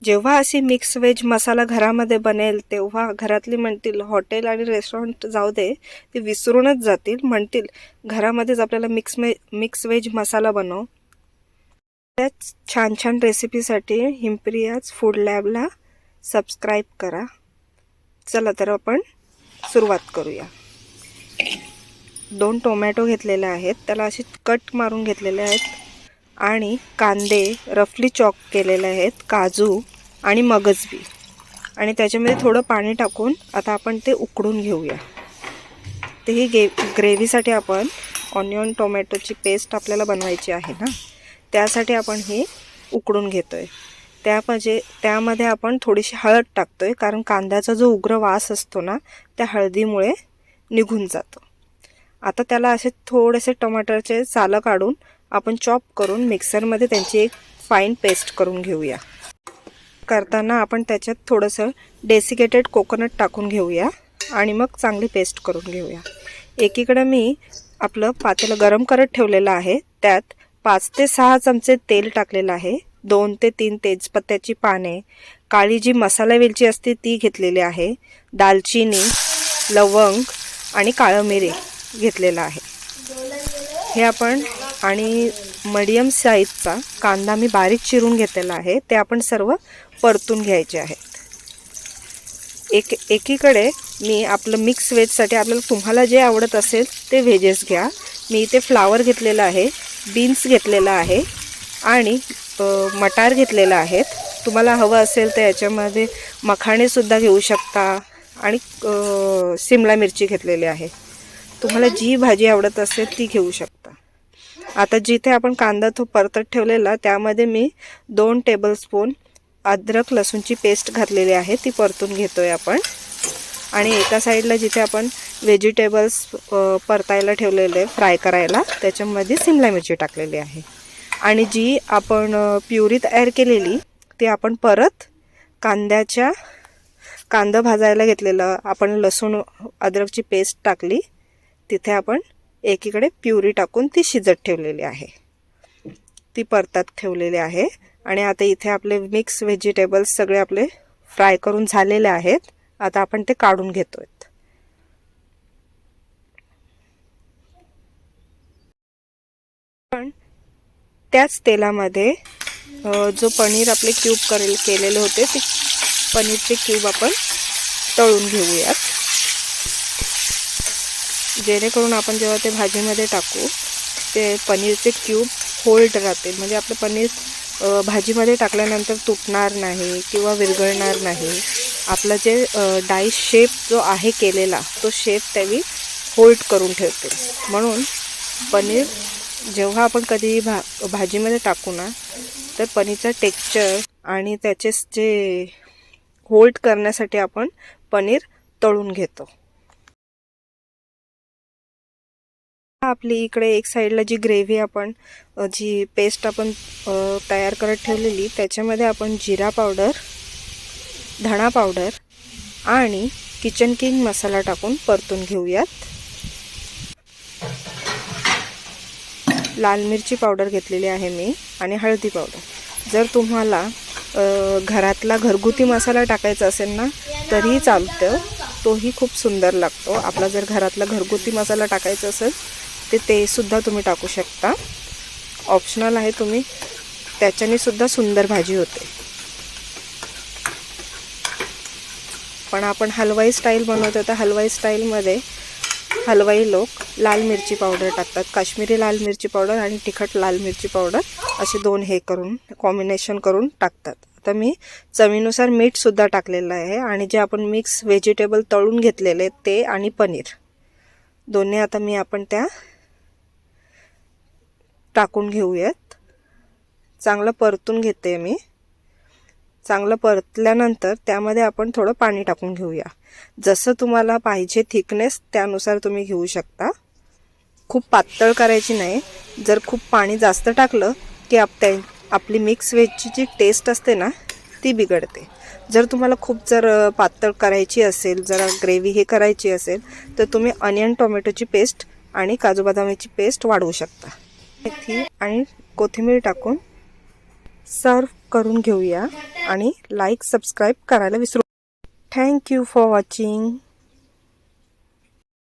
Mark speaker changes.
Speaker 1: जेव्हा अशी mix veg मसाला घरामध्ये बनेल तेव्हा घरातली म्हणतील हॉटेल आणि रेस्टॉरंट जाऊ दे, ते विसरूनच जातील, म्हणतील घरामध्येच आपल्याला मिक्स व्हेज मसाला बनव. त्याच छान छान रेसिपीसाठी हिमप्रियाज फूड लॅबला सबस्क्राईब करा. चला तर आपण सुरुवात करूया. 2 टोमॅटो घेतलेले आहेत, त्याला असे कट मारून घेतलेले आहेत, आणि कांदे रफली चॉप केलेले आहेत, काजू आणि मगज बी, आणि त्याच्यामध्ये थोडं पाणी टाकून आता आपण ते उकडून घेऊया. ते ही ग्रेव्हीसाठी आपण ऑनियन टोमॅटोची पेस्ट आपल्याला बनवायची आहे ना, त्यासाठी आपण हे उकडून घेतोय. त्यामध्ये आपण थोडीशी हळद टाकतोय, कारण कांद्याचा जो उग्र वास असतो ना त्या हळदीमुळे निघून जातो. आता त्याला असे थोडेसे टमाटरचे सालं काढून आपण चॉप करून मिक्सरमध्ये त्यांची एक फाईन पेस्ट करून घेऊया. करताना आपण त्याच्यात थोडंसं डेसिकेटेड कोकोनट टाकून घेऊया आणि मग चांगली पेस्ट करून घेऊया. एकीकडे मी आपलं पातेलं गरम करत ठेवलेलं आहे, त्यात 5 ते 6 चमचे तेल टाकलेलं आहे, 2 ते 3 तेजपत्त्याची पाने, काळी जी मसाला वेलची असते ती घेतलेली आहे, दालचिनी, लवंग आणि काळं मिरी घेतलेलं आहे. हे आपण आणि मीडियम साईजचा कांदा मी बारीक चिरून घेतलेला आहे, ते आपण सर्व परतून घ्यायचे आहेत. एकीकडे मी आपलं मिक्स व्हेजसाठी आपल्याला तुम्हाला जे आवडत असेल ते व्हेजेस घ्या. मी इथे फ्लावर घेतलेला आहे, बीन्स घेतलेला आहे आणि मटार घेतलेला आहेत. तुम्हाला हवं असेल तर याच्यामध्ये मखाणेसुद्धा घेऊ शकता, आणि शिमला मिरची घेतलेली आहे. तुम्हाला जी भाजी आवडत असेल ती घेऊ शकता. आता जिथे आपण कांदा तो परतत ठेवलेला त्यामध्ये मी 2 टेबलस्पून अद्रक लसूणची पेस्ट घातलेली आहे, ती परतून घेतोय आपण. आणि एका साईडला जिथे आपण व्हेजिटेबल्स परतायला ठेवलेले फ्राय करायला, त्याच्यामध्ये शिमला मिरची टाकलेली आहे. आणि जी आपण प्युरी तयार केलेली ती आपण परत कांदा भाजायला घेतलेलं आपण लसूण अद्रकची पेस्ट टाकली, तिथे आपण एकीकडे प्युरी टाकून ती शिजत ठेवलेली आहे, ती परतात ठेवलेली आहे. आणि आता इथे आपले मिक्स व्हेजिटेबल्स सगळे आपले फ्राय करून झालेले आहेत. आता आपण ते काढून घेतोय. पण त्याच तेलामध्ये जो पनीर आपले क्यूब केलेले होते ते पनीरचे क्यूब आपण तळून घेऊयात, जेणेकरून आपण जेव्हा ते भाजीमध्ये टाकू ते पनीरचे क्यूब होल्ड राहतील, म्हणजे आपलं पनीर भाजीमध्ये टाकल्यानंतर तुटणार नाही किंवा विरघळणार नाही. आपला जे डाई शेप जो आहे केलेला तो शेप त्यावी होल्ड करून ठेवते. म्हणून पनीर जेव्हा आपण कधी भाजीमध्ये टाकू ना, तर पनीरचा टेक्स्चर आणि त्याचे जे होल्ड करण्यासाठी आपण पनीर तळून घेतो. आपली इकडे एक साईडला जी ग्रेव्ही आपण जी पेस्ट आपण तयार करत ठेवलेली त्याच्यामध्ये आपण जिरा पावडर, धणा पावडर आणि किचन किंग मसाला टाकून परतून घेऊयात. लाल मिरची पावडर घेतलेली आहे मी, आणि हळदी पावडर. जर तुम्हाला घरातला घरगुती मसाला टाकायचा असेल ना तरीही चालतं, तोही खूप सुंदर लागतो. आपला जर घरातला घरगुती मसाला टाकायचा असेल ते सुद्धा तुम्ही टाकू शकता, ऑप्शनल आहे. तुम्ही त्याच्याने सुद्धा सुंदर भाजी होते. पण आपण हलवाई स्टाईल बनवतो, तर हलवाई स्टाईलमध्ये हलवाई लोक लाल मिरची पावडर टाकतात, काश्मीरी लाल मिरची पावडर आणि तिखट लाल मिरची पावडर असे 2 हे करून कॉम्बिनेशन करून टाकतात. आता मी चवीनुसार मीठसुद्धा टाकलेलं आहे, आणि जे आपण मिक्स व्हेजिटेबल तळून घेतलेले ते आणि पनीर दोन्ही आता आपण त्या टाकून घेऊयात. चांगलं परतून घेते मी. चांगलं परतल्यानंतर त्यामध्ये आपण थोडं पाणी टाकून घेऊया. जसं तुम्हाला पाहिजे थिकनेस त्यानुसार तुम्ही घेऊ शकता. खूप पातळ करायची नाही. जर खूप पाणी जास्त टाकलं की आपली मिक्स व्हेजची जी टेस्ट असते ना ती बिघडते. जर तुम्हाला खूप पातळ करायची असेल, जरा ग्रेव्ही हे करायची असेल, तर तुम्ही अनियन टोमॅटोची पेस्ट आणि काजू बदामाची पेस्ट वाढवू शकता. मेथी आणि कोथिंबीर टाकून सर्व करून घेऊया. आणि लाईक सबस्क्राईब करायला विसरू. Thank you for watching.